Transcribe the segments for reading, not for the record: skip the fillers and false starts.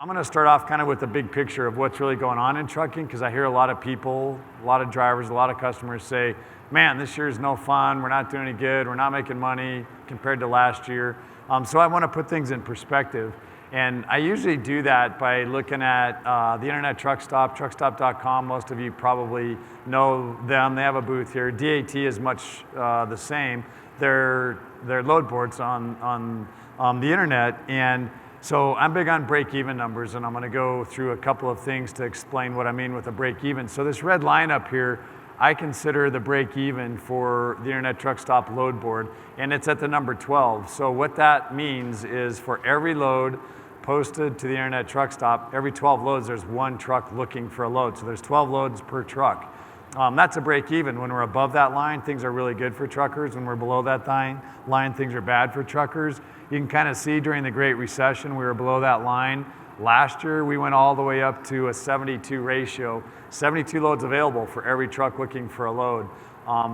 I'm going to start off kind of with the big picture of what's really going on in trucking, because I hear a lot of people, a lot of drivers, a lot of customers say, man, this year's no fun, we're not doing any good, we're not making money compared to last year. So I want to put things in perspective. And I usually do that by looking at the internet truck stop, truckstop.com. Most of you probably know them. They have a booth here. DAT is much the same. They're load boards on the internet. And so I'm big on break-even numbers, and I'm going to go through a couple of things to explain what I mean with a break-even. So this red line up here, I consider the break-even for the internet truck stop load board, and it's at the number 12. So what that means is for every load posted to the internet truck stop, every 12 loads, there's one truck looking for a load. So there's 12 loads per truck. That's a break-even. When we're above that line, things are really good for truckers. When we're below that line, things are bad for truckers. You can kind of see during the Great Recession, we were below that line. Last year, we went all the way up to a 72 ratio, 72 loads available for every truck looking for a load.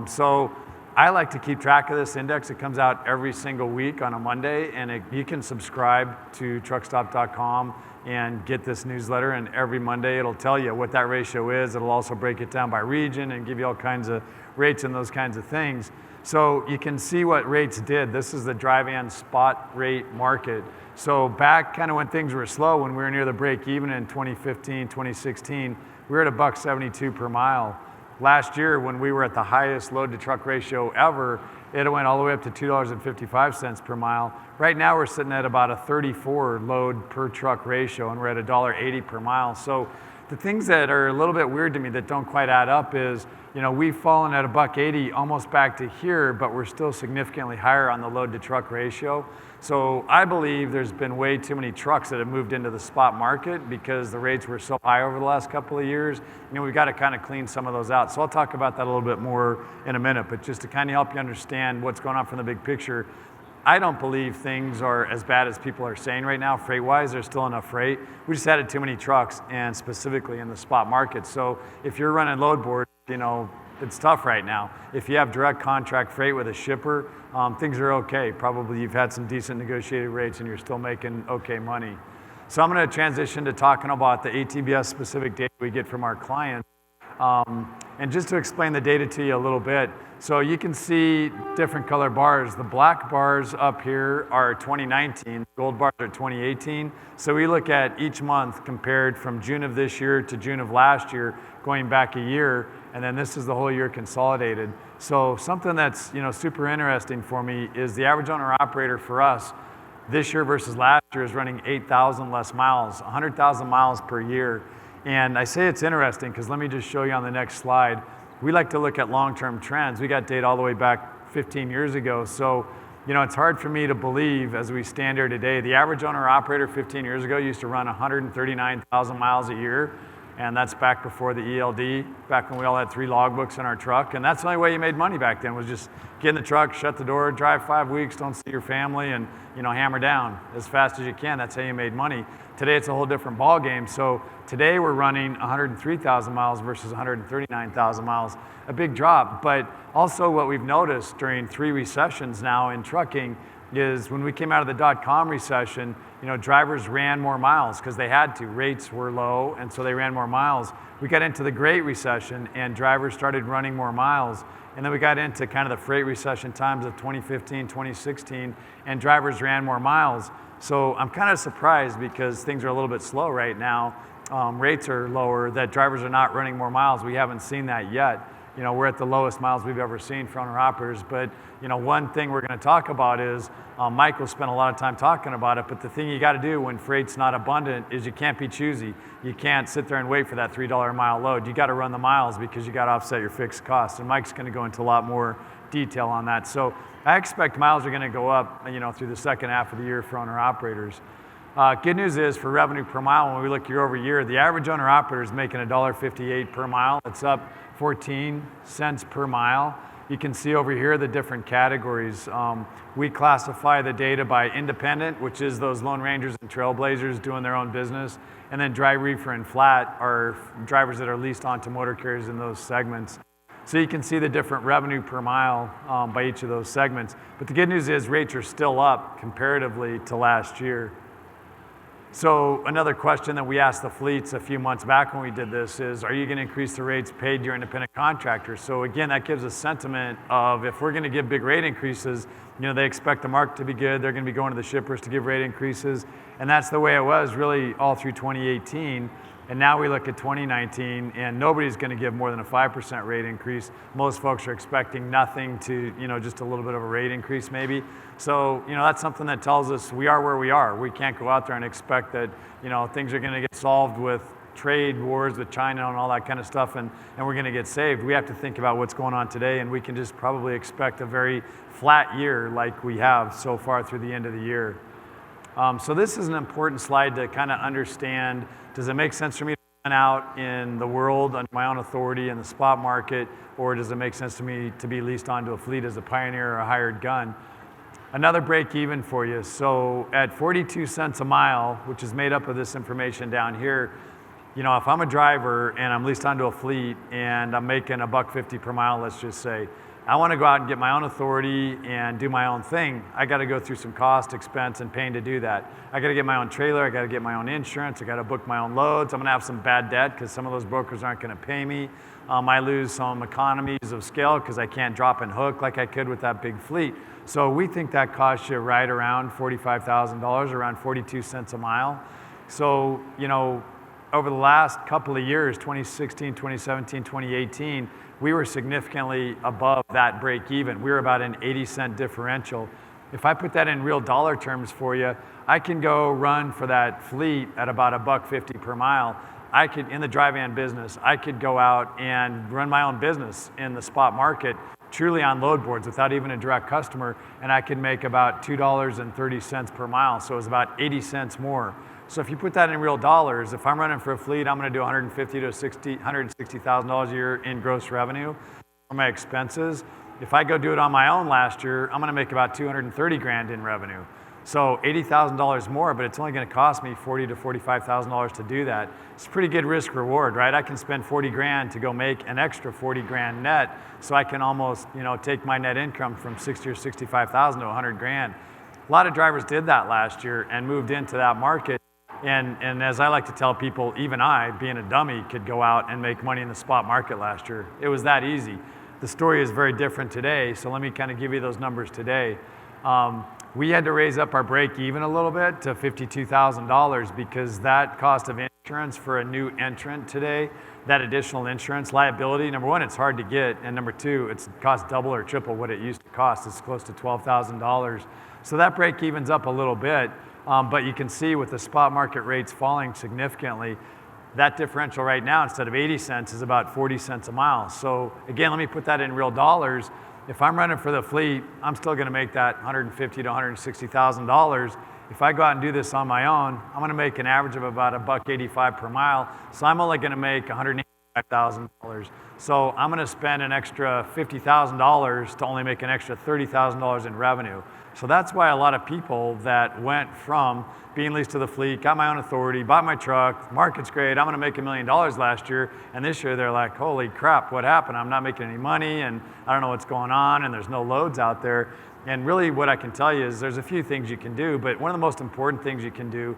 So I like to keep track of this index. It comes out every single week on a Monday, and you can subscribe to truckstop.com and get this newsletter, and every Monday it'll tell you what that ratio is. It'll also break it down by region and give you all kinds of rates and those kinds of things. So you can see what rates did. This is the dry van spot rate market. So back kind of when things were slow, when we were near the break even in 2015, 2016, we were at $1.72 per mile. Last year, when we were at the highest load to truck ratio ever, it went all the way up to $2.55 per mile. Right now, we're sitting at about a 34 load per truck ratio, and we're at $1.80 per mile. So the things that are a little bit weird to me that don't quite add up is, we've fallen at $1.80 almost back to here, but we're still significantly higher on the load to truck ratio. So I believe there's been way too many trucks that have moved into the spot market because the rates were so high over the last couple of years. We've got to kind of clean some of those out. So I'll talk about that a little bit more in a minute, but just to kind of help you understand what's going on from the big picture, I don't believe things are as bad as people are saying right now. Freight-wise, there's still enough freight. We just added too many trucks, and specifically in the spot market. So if you're running load board, it's tough right now. If you have direct contract freight with a shipper, things are okay. Probably you've had some decent negotiated rates and you're still making okay money. So I'm going to transition to talking about the ATBS specific data we get from our clients. And just to explain the data to you a little bit, so you can see different color bars. The black bars up here are 2019, gold bars are 2018. So we look at each month compared from June of this year to June of last year, going back a year, and then this is the whole year consolidated. So something that's super interesting for me is the average owner operator for us this year versus last year is running 8,000 less miles, 100,000 miles per year. And I say it's interesting because let me just show you on the next slide. We like to look at long-term trends. We got data all the way back 15 years ago. So, it's hard for me to believe as we stand here today, the average owner operator 15 years ago used to run 139,000 miles a year. And that's back before the ELD, back when we all had 3 logbooks in our truck. And that's the only way you made money back then was just get in the truck, shut the door, drive 5 weeks, don't see your family, and hammer down as fast as you can. That's how you made money. Today it's a whole different ball game. So today we're running 103,000 miles versus 139,000 miles, a big drop. But also what we've noticed during 3 recessions now in trucking is when we came out of the dot-com recession, drivers ran more miles because they had to. Rates were low, and so they ran more miles. We got into the Great Recession, and drivers started running more miles. And then we got into kind of the freight recession times of 2015, 2016, and drivers ran more miles. So I'm kind of surprised because things are a little bit slow right now. Rates are lower, that drivers are not running more miles. We haven't seen that yet. We're at the lowest miles we've ever seen for owner-operators. But, one thing we're going to talk about is, Michael spent a lot of time talking about it, but the thing you got to do when freight's not abundant is you can't be choosy. You can't sit there and wait for that $3 a mile load. You got to run the miles because you got to offset your fixed costs. And Mike's going to go into a lot more detail on that. So I expect miles are going to go up, through the second half of the year for owner-operators. Good news is for revenue per mile, when we look year over year, the average owner-operator is making $1.58 per mile. It's up 14 cents per mile. You can see over here the different categories. We classify the data by independent, which is those Lone Rangers and Trailblazers doing their own business, and then dry reefer and flat are drivers that are leased onto motor carriers in those segments. So you can see the different revenue per mile by each of those segments. But the good news is rates are still up comparatively to last year. So another question that we asked the fleets a few months back when we did this is, are you going to increase the rates paid to your independent contractors? So again, that gives a sentiment of if we're going to give big rate increases, they expect the market to be good. They're going to be going to the shippers to give rate increases. And that's the way it was really all through 2018. And now we look at 2019 and nobody's going to give more than a 5% rate increase. Most folks are expecting nothing to, just a little bit of a rate increase maybe. So, that's something that tells us we are where we are. We can't go out there and expect that, things are going to get solved with trade wars with China and all that kind of stuff and we're going to get saved. We have to think about what's going on today and we can just probably expect a very flat year like we have so far through the end of the year. So this is an important slide to kind of understand, does it make sense for me to run out in the world under my own authority in the spot market, or does it make sense to me to be leased onto a fleet as a pioneer or a hired gun? Another break even for you. So at 42 cents a mile, which is made up of this information down here, if I'm a driver and I'm leased onto a fleet and I'm making $1.50 per mile, let's just say, I want to go out and get my own authority and do my own thing. I got to go through some cost, expense, and pain to do that. I got to get my own trailer. I got to get my own insurance. I got to book my own loads. I'm going to have some bad debt because some of those brokers aren't going to pay me. I lose some economies of scale because I can't drop and hook like I could with that big fleet. So we think that costs you right around $45,000, around 42 cents a mile. So, over the last couple of years, 2016, 2017, 2018, we were significantly above that break even. We were about an 80-cent differential. If I put that in real dollar terms for you, I can go run for that fleet at about $1.50 per mile. I could, in the dry van business, I could go out and run my own business in the spot market, truly on load boards without even a direct customer, and I could make about $2.30 per mile. So it was about 80 cents more. So if you put that in real dollars, if I'm running for a fleet, I'm going to do $160,000 a year in gross revenue for my expenses. If I go do it on my own last year, I'm going to make about $230,000 in revenue. So $80,000 more, but it's only going to cost me $40,000 to $45,000 to do that. It's a pretty good risk reward, right? I can spend $40,000 to go make an extra $40,000 net, so I can almost, take my net income from $60,000 or $65,000 to $100,000. A lot of drivers did that last year and moved into that market. And as I like to tell people, even I, being a dummy, could go out and make money in the spot market last year. It was that easy. The story is very different today, so let me kind of give you those numbers today. We had to raise up our break even a little bit to $52,000 because that cost of insurance for a new entrant today, that additional insurance liability, number one, it's hard to get, and number two, it's cost double or triple what it used to cost. It's close to $12,000. So that break evens up a little bit. But you can see with the spot market rates falling significantly, that differential right now, instead of 80 cents, is about 40 cents a mile. So again, let me put that in real dollars. If I'm running for the fleet, I'm still going to make that $150,000 to $160,000. If I go out and do this on my own, I'm going to make an average of about $1.85 per mile. So I'm only going to make $185,000. So I'm going to spend an extra $50,000 to only make an extra $30,000 in revenue. So that's why a lot of people that went from being leased to the fleet, got my own authority, bought my truck, market's great, I'm going to make $1 million last year, and this year they're like, holy crap, what happened? I'm not making any money, and I don't know what's going on, and there's no loads out there. And really what I can tell you is there's a few things you can do, but one of the most important things you can do,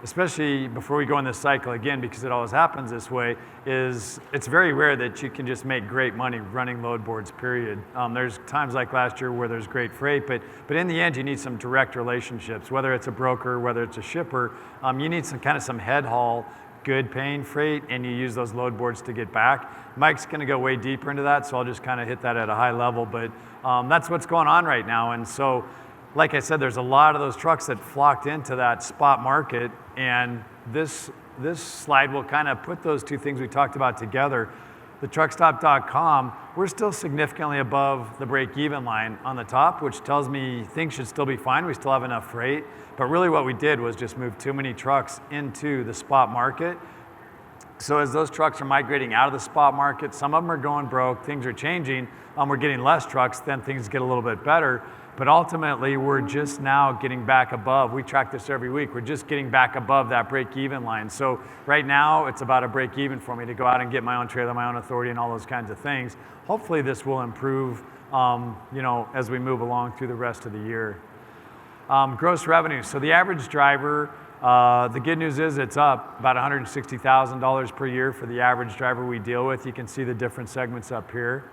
especially before we go in this cycle again, because it always happens this way, is it's very rare that you can just make great money running load boards, period. There's times like last year where there's great freight, but in the end you need some direct relationships, whether it's a broker, whether it's a shipper, you need some head haul, good paying freight, and you use those load boards to get back. Mike's going to go way deeper into that, so I'll just kind of hit that at a high level, but that's what's going on right now. And so like I said, there's a lot of those trucks that flocked into that spot market, and this slide will kind of put those two things we talked about together. The truckstop.com, we're still significantly above the break-even line on the top, which tells me things should still be fine. We still have enough freight, but really what we did was just move too many trucks into the spot market. So as those trucks are migrating out of the spot market, some of them are going broke, things are changing, we're getting less trucks, then things get a little bit better. But ultimately, we're just now getting back above. We track this every week. We're just getting back above that break-even line. So right now, it's about a break-even for me to go out and get my own trailer, my own authority, and all those kinds of things. Hopefully, this will improve, as we move along through the rest of the year. Gross revenue. So the average driver The good news is it's up about $160,000 per year for the average driver we deal with. You can see the different segments up here.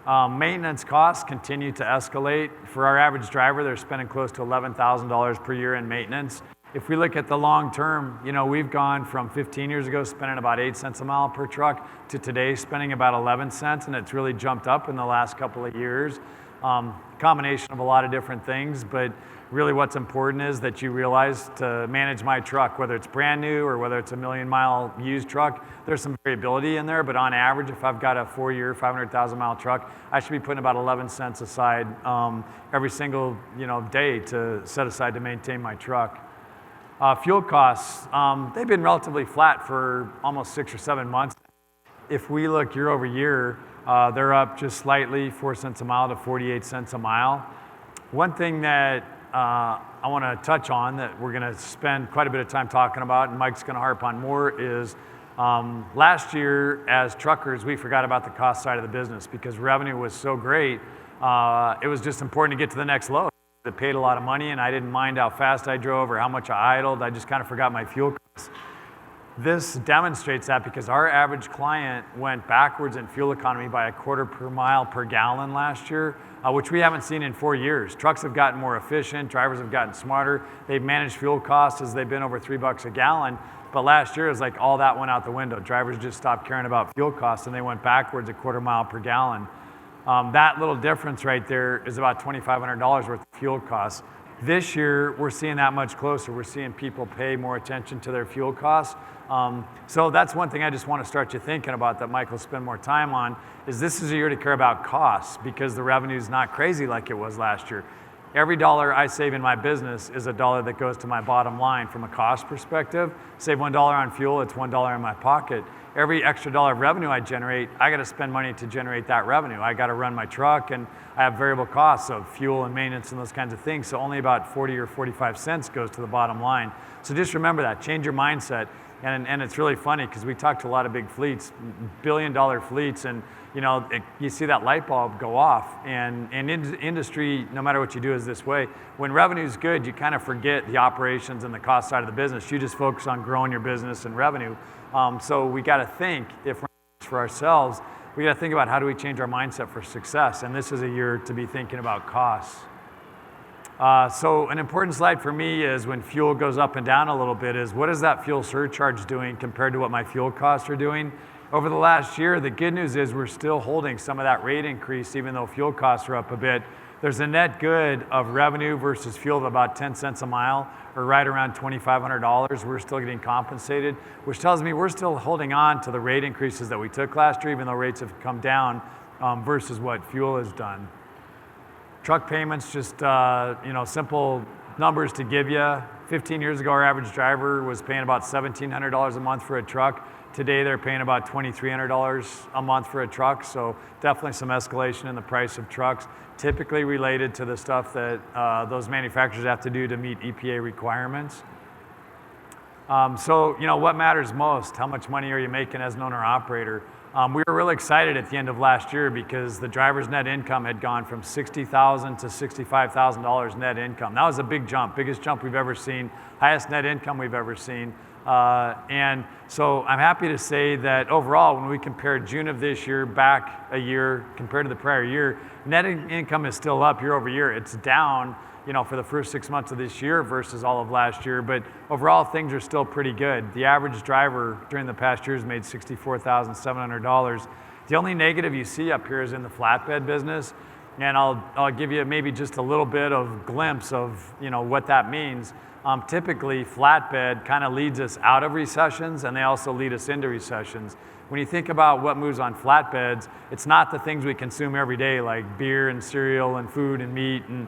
Maintenance costs continue to escalate. For our average driver, they're spending close to $11,000 per year in maintenance. If we look at the long term, we've gone from 15 years ago spending about 8 cents a mile per truck to today spending about 11 cents, and it's really jumped up in the last couple of years. Combination of a lot of different things, but really what's important is that you realize to manage my truck, whether it's brand new or whether it's a 1,000,000-mile used truck, there's some variability in there, but on average, if I've got a 4-year, 500,000-mile truck, I should be putting about 11 cents aside every single day to set aside to maintain my truck. Fuel costs, they've been relatively flat for almost 6 or 7 months. If we look year over year, they're up just slightly, 4 cents a mile to 48 cents a mile. One thing that I want to touch on that we're going to spend quite a bit of time talking about, and Mike's going to harp on more, is last year as truckers, we forgot about the cost side of the business because revenue was so great. It was just important to get to the next load. It paid a lot of money, and I didn't mind how fast I drove or how much I idled. I just kind of forgot my fuel costs. This demonstrates that because our average client went backwards in fuel economy by a quarter per mile per gallon last year, which we haven't seen in 4 years. Trucks have gotten more efficient, drivers have gotten smarter, they've managed fuel costs as they've been over $3 a gallon, but last year it was like all that went out the window. Drivers just stopped caring about fuel costs and they went backwards a quarter mile per gallon. That little difference right there is about $2,500 worth of fuel costs. This year, we're seeing that much closer. We're seeing people pay more attention to their fuel costs. So that's one thing I just want to start you thinking about that Mike will spend more time on, is this is a year to care about costs because the revenue is not crazy like it was last year. Every dollar I save in my business is a dollar that goes to my bottom line from a cost perspective. Save $1 on fuel, it's $1 in my pocket. Every extra dollar of revenue I generate, I got to spend money to generate that revenue. I got to run my truck, and I have variable costs of fuel and maintenance and those kinds of things. So only about 40 or 45 cents goes to the bottom line. So just remember that. Change your mindset. And it's really funny because we talk to a lot of big fleets, billion-dollar fleets, and you see that light bulb go off. And in industry, no matter what you do, is this way. When revenue's good, you kind of forget the operations and the cost side of the business. You just focus on growing your business and revenue. So we got to think, if we're for ourselves, we got to think about how do we change our mindset for success. And this is a year to be thinking about costs. So an important slide for me is when fuel goes up and down a little bit is what is that fuel surcharge doing compared to what my fuel costs are doing? Over the last year, the good news is we're still holding some of that rate increase even though fuel costs are up a bit. There's a net good of revenue versus fuel of about 10 cents a mile, or right around $2,500. We're still getting compensated, which tells me we're still holding on to the rate increases that we took last year, even though rates have come down versus what fuel has done. Truck payments, just simple numbers to give you. 15 years ago, our average driver was paying about $1,700 a month for a truck. Today, they're paying about $2,300 a month for a truck, so definitely some escalation in the price of trucks, typically related to the stuff that those manufacturers have to do to meet EPA requirements. So, what matters most? How much money are you making as an owner-operator? We were really excited at the end of last year because the driver's net income had gone from $60,000 to $65,000 net income. That was a big jump, biggest jump we've ever seen, highest net income we've ever seen. And so I'm happy to say that overall, when we compare June of this year back a year compared to the prior year, net income is still up year over year. It's down, for the first 6 months of this year versus all of last year, but overall things are still pretty good. The average driver during the past years made $64,700. The only negative you see up here is in the flatbed business, and I'll give you maybe just a little bit of glimpse of what that means. Typically, flatbed kind of leads us out of recessions, and they also lead us into recessions. When you think about what moves on flatbeds, it's not the things we consume every day like beer and cereal and food and meat and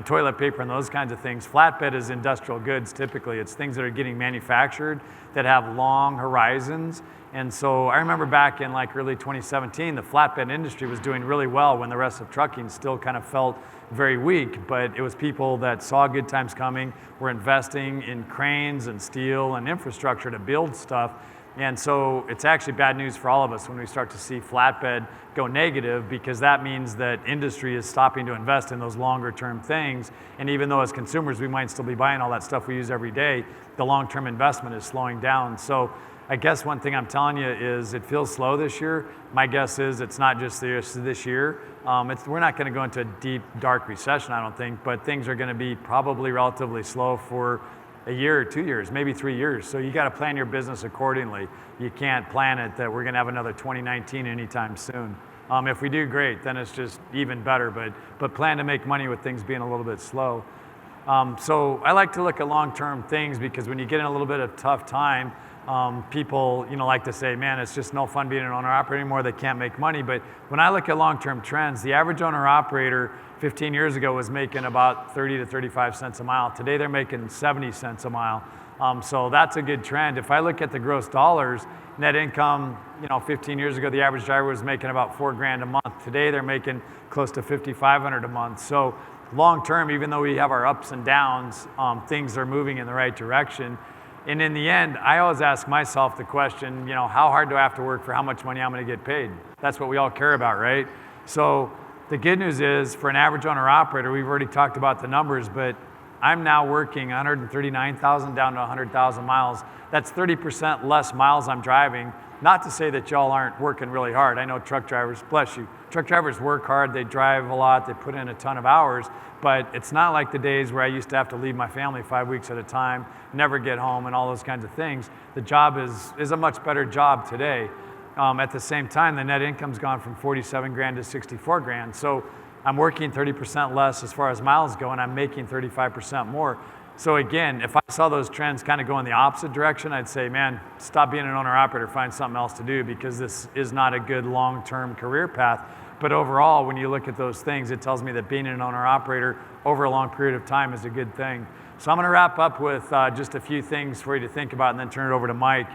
toilet paper and those kinds of things. Flatbed is industrial goods typically. It's things that are getting manufactured that have long horizons. And so I remember back in early 2017, the flatbed industry was doing really well when the rest of trucking still kind of felt very weak, but it was people that saw good times coming, were investing in cranes and steel and infrastructure to build stuff. And so it's actually bad news for all of us when we start to see flatbed go negative, because that means that industry is stopping to invest in those longer term things. And even though as consumers we might still be buying all that stuff we use every day, the long-term investment is slowing down. So I guess one thing I'm telling you is it feels slow this year. My guess is it's not just this year. We're not going to go into a deep, dark recession, I don't think, but things are going to be probably relatively slow for a year or 2 years, maybe 3 years. So you got to plan your business accordingly. You can't plan it that we're going to have another 2019 anytime soon. If we do, great, then it's just even better, but plan to make money with things being a little bit slow. So I like to look at long-term things, because when you get in a little bit of tough time, people like to say, man, it's just no fun being an owner-operator anymore, they can't make money. But when I look at long-term trends, the average owner-operator 15 years ago was making about 30 to 35 cents a mile. Today they're making 70 cents a mile. So that's a good trend. If I look at the gross dollars, net income, 15 years ago, the average driver was making about $4,000 a month. Today they're making close to $5,500 a month. So long term, even though we have our ups and downs, things are moving in the right direction. And in the end, I always ask myself the question, how hard do I have to work for how much money I'm going to get paid? That's what we all care about, right? So the good news is, for an average owner-operator, we've already talked about the numbers, but I'm now working 139,000 down to 100,000 miles. That's 30% less miles I'm driving. Not to say that y'all aren't working really hard. I know truck drivers, bless you, truck drivers work hard, they drive a lot, they put in a ton of hours, but it's not like the days where I used to have to leave my family 5 weeks at a time, never get home, and all those kinds of things. The job is a much better job today. At the same time, the net income's gone from 47 grand to 64 grand. So I'm working 30% less as far as miles go, and I'm making 35% more. So again, if I saw those trends kind of go in the opposite direction, I'd say, man, stop being an owner-operator, find something else to do, because this is not a good long-term career path. But overall, when you look at those things, it tells me that being an owner-operator over a long period of time is a good thing. So I'm going to wrap up with just a few things for you to think about and then turn it over to Mike.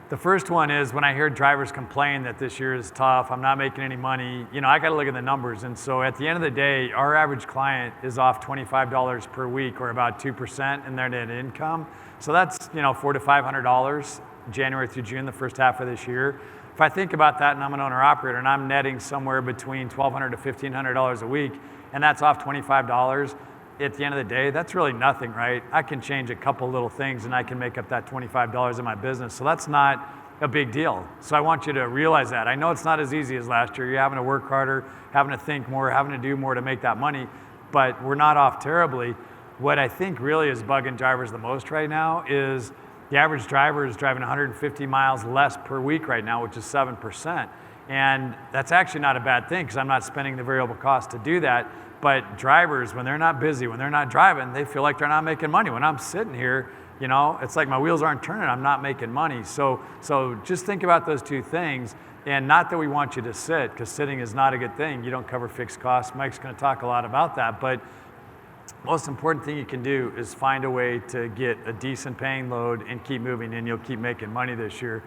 The first one is, when I hear drivers complain that this year is tough, I'm not making any money, I got to look at the numbers. And so at the end of the day, our average client is off $25 per week, or about 2% in their net income. So that's, $400 to $500 January through June, the first half of this year. If I think about that and I'm an owner-operator and I'm netting somewhere between $1,200 to $1,500 a week, and that's off $25, at the end of the day, that's really nothing, right? I can change a couple little things and I can make up that $25 in my business. So that's not a big deal. So I want you to realize that. I know it's not as easy as last year. You're having to work harder, having to think more, having to do more to make that money, but we're not off terribly. What I think really is bugging drivers the most right now is the average driver is driving 150 miles less per week right now, which is 7%. And that's actually not a bad thing, because I'm not spending the variable cost to do that. But drivers, when they're not busy, when they're not driving, they feel like they're not making money. When I'm sitting here, it's like my wheels aren't turning, I'm not making money. So just think about those two things. And not that we want you to sit, because sitting is not a good thing. You don't cover fixed costs. Mike's going to talk a lot about that. But most important thing you can do is find a way to get a decent paying load and keep moving, and you'll keep making money this year.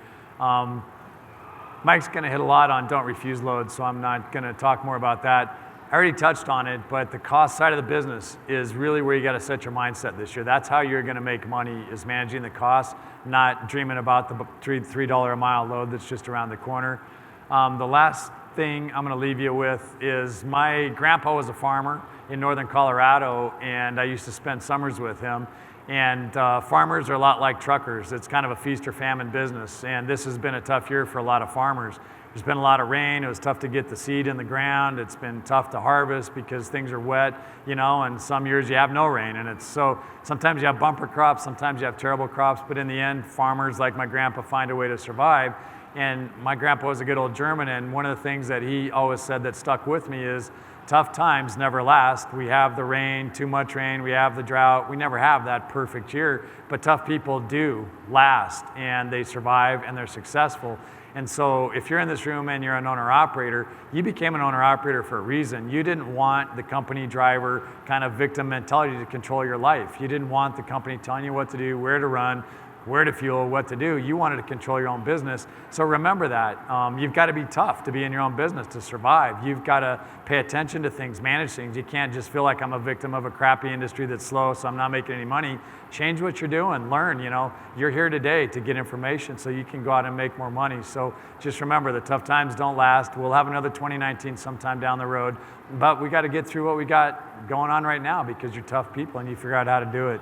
Mike's going to hit a lot on don't refuse loads, so I'm not going to talk more about that. I already touched on it, but the cost side of the business is really where you got to set your mindset this year. That's how you're going to make money, is managing the costs, not dreaming about the $3 a mile load that's just around the corner. The last thing I'm going to leave you with is, my grandpa was a farmer in northern Colorado, and I used to spend summers with him. And farmers are a lot like truckers. It's kind of a feast or famine business, and this has been a tough year for a lot of farmers. There's been a lot of rain. It was tough to get the seed in the ground. It's been tough to harvest because things are wet, and some years you have no rain. And so sometimes you have bumper crops, sometimes you have terrible crops, but in the end, farmers like my grandpa find a way to survive. And my grandpa was a good old German, and one of the things that he always said that stuck with me is, tough times never last. We have the rain, too much rain, we have the drought. We never have that perfect year, but tough people do last, and they survive, and they're successful. And so if you're in this room and you're an owner-operator, you became an owner-operator for a reason. You didn't want the company driver kind of victim mentality to control your life. You didn't want the company telling you what to do, where to run, where to fuel, what to do. You wanted to control your own business. So remember that. You've got to be tough to be in your own business, to survive. You've got to pay attention to things, manage things. You can't just feel like I'm a victim of a crappy industry that's slow, so I'm not making any money. Change what you're doing, learn, You're here today to get information so you can go out and make more money. So just remember, the tough times don't last. We'll have another 2019 sometime down the road, but we got to get through what we got going on right now because you're tough people and you figure out how to do it.